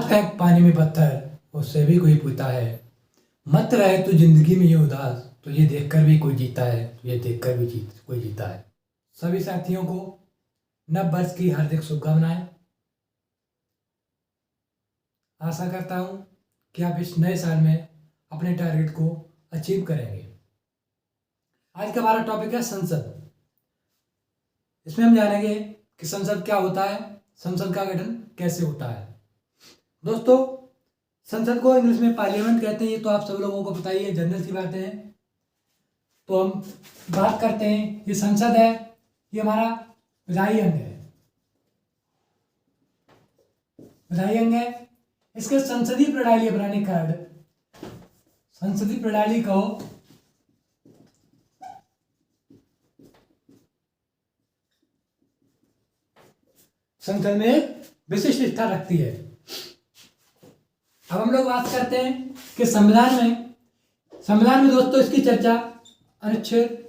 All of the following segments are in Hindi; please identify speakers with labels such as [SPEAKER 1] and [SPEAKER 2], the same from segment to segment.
[SPEAKER 1] फेंक पानी में पत्थर उससे भी कोई पूछता है। मत रहे तू जिंदगी में ये उदास, तुझे देखकर भी कोई जीता है, तुझे देखकर भी कोई जीता है। सभी साथियों को नव वर्ष की हार्दिक शुभकामनाएं। आशा करता हूं कि आप इस नए साल में अपने टारगेट को अचीव करेंगे। आज का हमारा टॉपिक है संसद। इसमें हम जानेंगे कि संसद क्या होता है, संसद का गठन कैसे होता है। दोस्तों, संसद को इंग्लिश में पार्लियामेंट कहते हैं, ये तो आप सब लोगों को पता ही है, जनरल सी बातें हैं। तो हम बात करते हैं, ये संसद है, ये हमारा विधायी अंग है। विधायी अंग है, इसके संसदीय प्रणाली बनाने का संसदीय प्रणाली को संसद में एक विशिष्ट स्थान रखती है। अब हम लोग बात करते हैं कि संविधान में दोस्तों इसकी चर्चा अनुच्छेद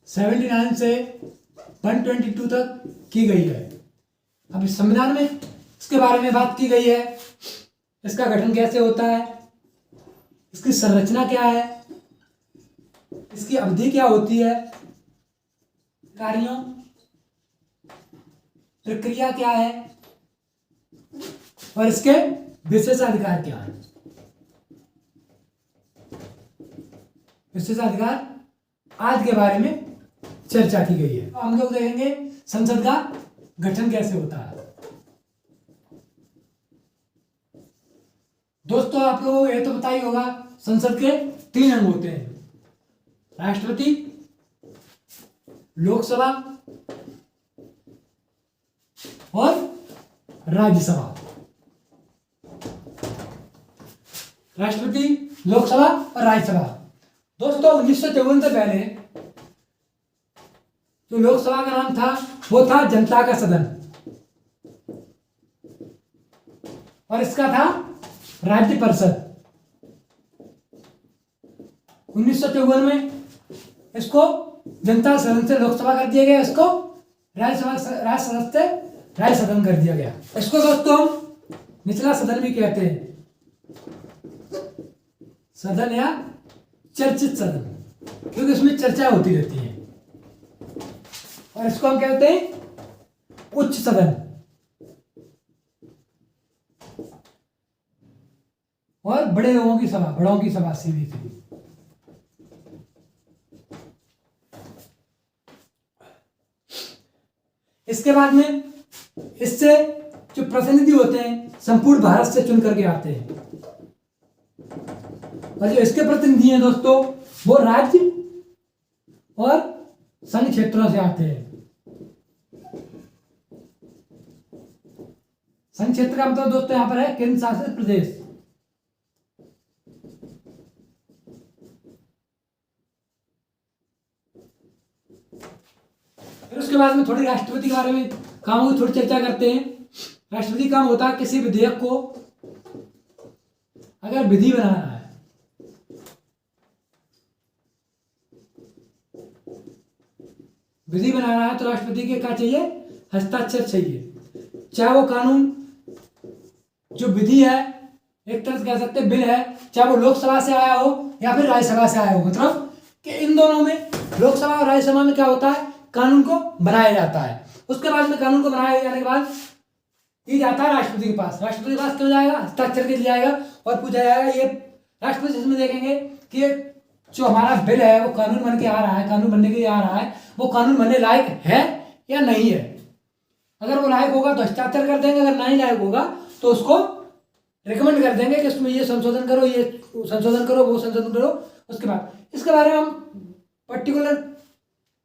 [SPEAKER 1] 79 से 122 तक की गई है। अब इस संविधान में इसके बारे में बात की गई है, इसका गठन कैसे होता है, इसकी संरचना क्या है, इसकी अवधि क्या होती है, कार्यों प्रक्रिया क्या है और इसके विशेषाधिकार क्या है। विशेषाधिकार आज के बारे में चर्चा की गई है। तो हम लोग देखेंगे संसद का गठन कैसे होता है। दोस्तों, आप लोगों को यह तो पता ही होगा, संसद के 3 अंग होते हैं, राष्ट्रपति, लोकसभा और राज्यसभा। राष्ट्रपति, लोकसभा और राज्यसभा। दोस्तों, 1953 से पहले जो लोकसभा का नाम था वो था जनता का सदन, और इसका था राज्य परिषद। 1954 में इसको जनता सदन से लोकसभा कर दिया गया, इसको राज्य सदन से राज्य सदन कर दिया गया। इसको दोस्तों हम निचला सदन भी कहते हैं, सदन या चर्चित सदन, क्योंकि इसमें चर्चा होती रहती है। और इसको हम कहते हैं उच्च सदन, और बड़े लोगों की सभा, बड़ों की सभा सीधी सीधी। इसके बाद में इससे जो प्रतिनिधि होते हैं संपूर्ण भारत से चुन करके आते हैं, और जो इसके प्रतिनिधि हैं दोस्तों वो राज्य और संघ क्षेत्रों से आते हैं। संघ क्षेत्र का मतलब दोस्तों यहां पर है केंद्र शासित प्रदेश। फिर उसके बाद में थोड़ी राष्ट्रपति के बारे में कामों की थोड़ी चर्चा करते हैं। राष्ट्रपति काम होता है किसी विधेयक को अगर विधि बनाना है, विधि बनाना है तो राष्ट्रपति के क्या चाहिए, हस्ताक्षर चाहिए। चाहे वो कानून जो विधि है, एक तरह से कह सकते हैं बिल है, चाहे वो लोकसभा से आया हो या फिर राज्यसभा से आया हो, मतलब कि इन दोनों में, लोकसभा और राज्यसभा में क्या होता है, कानून को बनाया जाता है। उसके बाद में कानून को बनाए जाने के बाद ये जाता है राष्ट्रपति के पास। राष्ट्रपति के पास क्यों जाएगा, हस्ताक्षर के लिए जाएगा और पूछा जाएगा, ये राष्ट्रपति इसमें देखेंगे कि जो हमारा बिल है वो कानून बन के आ रहा है, कानून बनने के लिए आ रहा है, वो कानून बनने लायक है या नहीं है। अगर वो लायक होगा तो हस्ताक्षर कर देंगे, अगर नहीं लायक होगा तो उसको रिकमेंड कर देंगे कि उसमें ये संशोधन करो, ये संशोधन करो, वो संशोधन करो। उसके बाद इसके बारे में हम पर्टिकुलर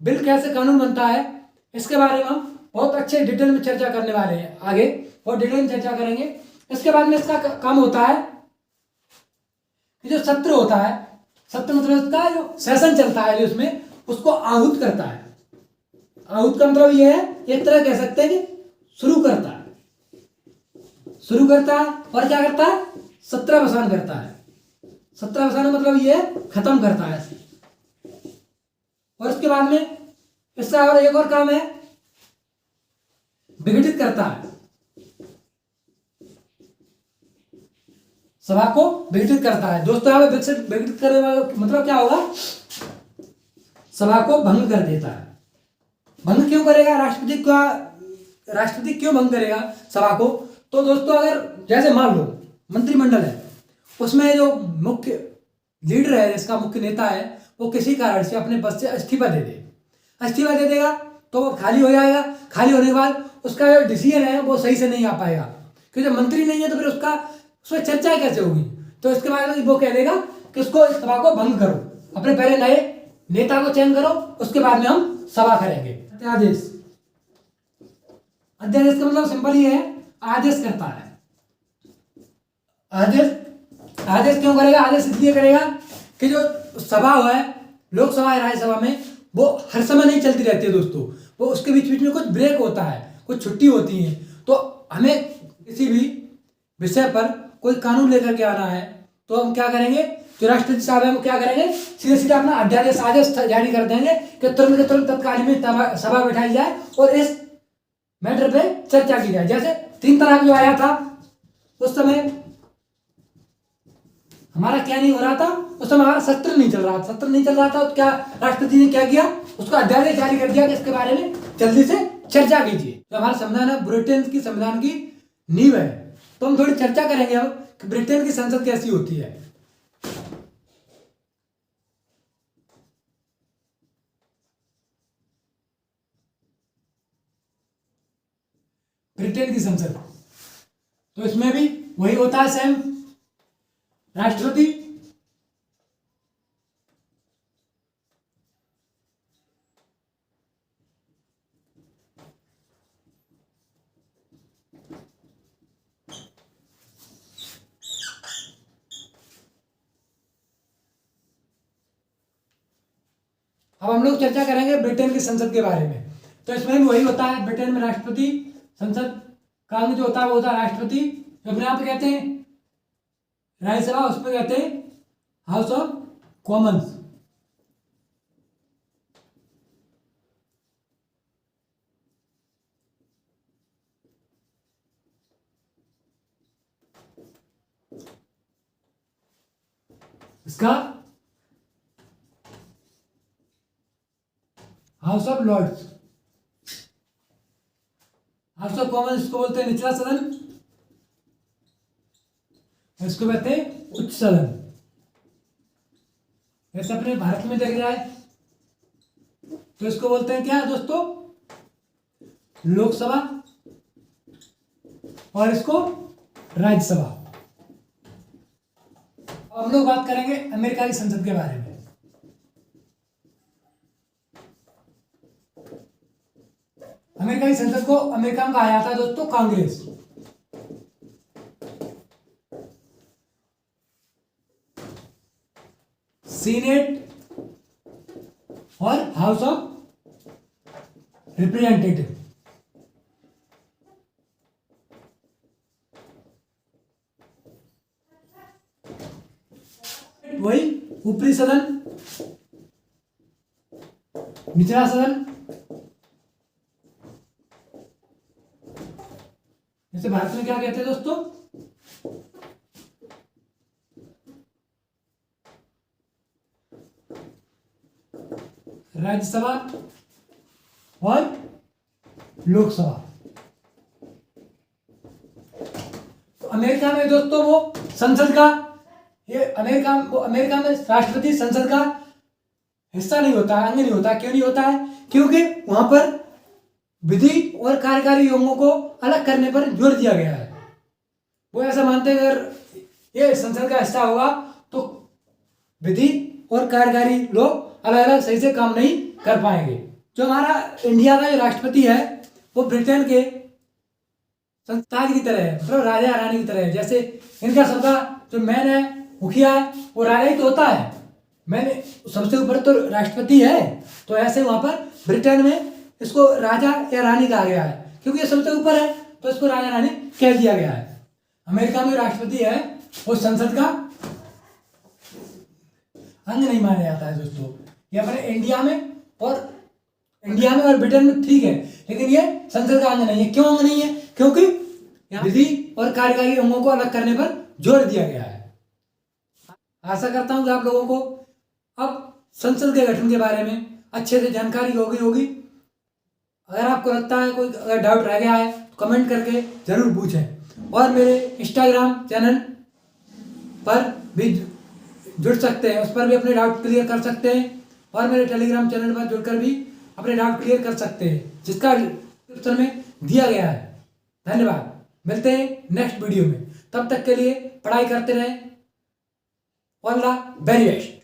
[SPEAKER 1] बिल कैसे कानून बनता है, इसके बारे में हम बहुत अच्छे डिटेल में चर्चा करने वाले हैं, आगे बहुत डिटेल में चर्चा करेंगे। इसके बाद में इसका काम होता है कि जो सत्र होता है, सत्र मतलब इसका जो सेशन चलता है जो इसमें, उसको आहूत करता है। आहूत का मतलब ये है, एक तरह कह सकते हैं कि शुरू करता है, शुरू करता है और क्या करता है, सत्रावसान करता है। सत्रावसान मतलब ये खत्म करता है। और उसके बाद में इसका और एक और काम है, विघटित करता है। सभा को विघटित करता है। दोस्तों यहाँ पे विघटित करने वाला मतलब क्या होगा, सभा को भंग कर देता है। भंग क्यों करेगा राष्ट्रपति क्यों भंग करेगा सभा को? तो दोस्तों अगर जैसे मान लो मंत्रिमंडल है, उसमें जो मुख्य लीडर है, जिसका मुख्य नेता है, वो किसी कारण से अपने पद से इस्तीफा दे देगा तो वो खाली हो जाएगा। खाली होने के बाद उसका जो डिसीजन है वो सही से नहीं आ पाएगा, क्योंकि जब मंत्री नहीं है तो फिर उसमें चर्चा कैसे होगी। तो इसके बाद वो कह देगा कि उसको इस सभा को भंग करो, अपने पहले नए नेता को चयन करो, उसके बाद में हम सभा करेंगे। अध्यादेश का मतलब सिंपल ही है, आदेश करता है। आदेश क्यों करेगा? आदेश इसलिए करेगा कि जो सभा है, लोकसभा या राज्यसभा में, वो हर समय नहीं चलती रहती है दोस्तों, वो उसके बीच बीच में कुछ ब्रेक होता है, कुछ छुट्टी होती है। तो हमें किसी भी विषय पर कोई कानून लेकर के आना है तो हम क्या करेंगे, जो राष्ट्रपति साहब है वो क्या करेंगे, सीधे सीधे अपना आदेश जारी कर देंगे कि तुरंत के तुरंत तत्काल में सभा बैठाई जाए और इस मैटर पे चर्चा की जाए। जैसे 3 तलाक जो आया था उस समय हमारा क्या नहीं हो रहा था, उस समय हमारा सत्र नहीं चल रहा था। तो क्या राष्ट्रपति ने क्या किया, उसको अध्यादेश जारी कर दिया कि इसके बारे में जल्दी से चर्चा कीजिए। तो हमारा संविधान है, ब्रिटेन की संविधान की नींव है। तो हम थोड़ी चर्चा करेंगे अब कि ब्रिटेन की संसद कैसी होती है। ब्रिटेन की संसद, तो इसमें भी वही होता है सेम, राष्ट्रपति अब हम लोग चर्चा करेंगे ब्रिटेन की संसद के बारे में। तो इसमें भी वही होता है, ब्रिटेन में राष्ट्रपति, संसद का अंग जो होता है वो होता है राष्ट्रपति। अपने यहाँ पे कहते हैं राज्यसभा, उस पर कहते हैं हाउस ऑफ कॉमन्स। इसका House of Lords. House of Commons इसको बोलते हैं निचला सदन, इसको कहते हैं उच्च सदन। जैसे अपने भारत में देख रहा है तो इसको बोलते हैं क्या दोस्तों, लोकसभा, और इसको राज्यसभा। हम लोग बात करेंगे अमेरिका की संसद के बारे में। अमेरिका की संसद को अमेरिका में कहा जाता है दोस्तों कांग्रेस। सीनेट और हाउस ऑफ रिप्रेजेंटेटिव। वही ऊपरी सदन, निचला सदन। जैसे भारत में क्या कहते हैं दोस्तों, राज्यसभा और लोकसभा। तो अमेरिका में दोस्तों वो संसद का, ये अमेरिका में राष्ट्रपति संसद का हिस्सा नहीं होता है, अंग नहीं होता। क्यों नहीं होता है? क्योंकि वहां पर विधि और कार्यकारी अंगों को अलग करने पर जोर दिया गया है। वो ऐसा मानते हैं अगर ये संसद का हिस्सा होगा तो विधि और कार्यकारी लोग अलग अलग सही से काम नहीं कर पाएंगे। जो हमारा इंडिया का जो राष्ट्रपति है वो ब्रिटेन के ताज की तरह है, मतलब राजा रानी की तरह है। जैसे इनका सबका जो मैन है, मुखिया है, वो राजा ही तो होता है। मैंने सबसे ऊपर तो राष्ट्रपति है, तो ऐसे वहां पर ब्रिटेन में इसको राजा या रानी कहा गया है, क्योंकि ये सबसे ऊपर है तो इसको राजा रानी कह दिया गया है। अमेरिका में राष्ट्रपति है वो संसद का अंग नहीं माना जाता है दोस्तों। ये अपने इंडिया में और ब्रिटेन में ठीक है, लेकिन ये संसद का अंग नहीं है। क्यों अंग नहीं है? क्योंकि विधि और कार्यकारी अंगों को अलग करने पर जोर दिया गया है। आशा करता हूँ कि आप लोगों को अब संसद के गठन के बारे में अच्छे से जानकारी होगी। अगर आपको लगता है कोई अगर डाउट रह गया है तो कमेंट करके ज़रूर पूछें, और मेरे इंस्टाग्राम चैनल पर भी जुड़ सकते हैं, उस पर भी अपने डाउट क्लियर कर सकते हैं, और मेरे टेलीग्राम चैनल पर जुड़कर भी अपने डाउट क्लियर कर सकते हैं, जिसका डिस्क्रिप्शन में दिया गया है। धन्यवाद, मिलते हैं नेक्स्ट वीडियो में। तब तक के लिए पढ़ाई करते रहें। All the very best.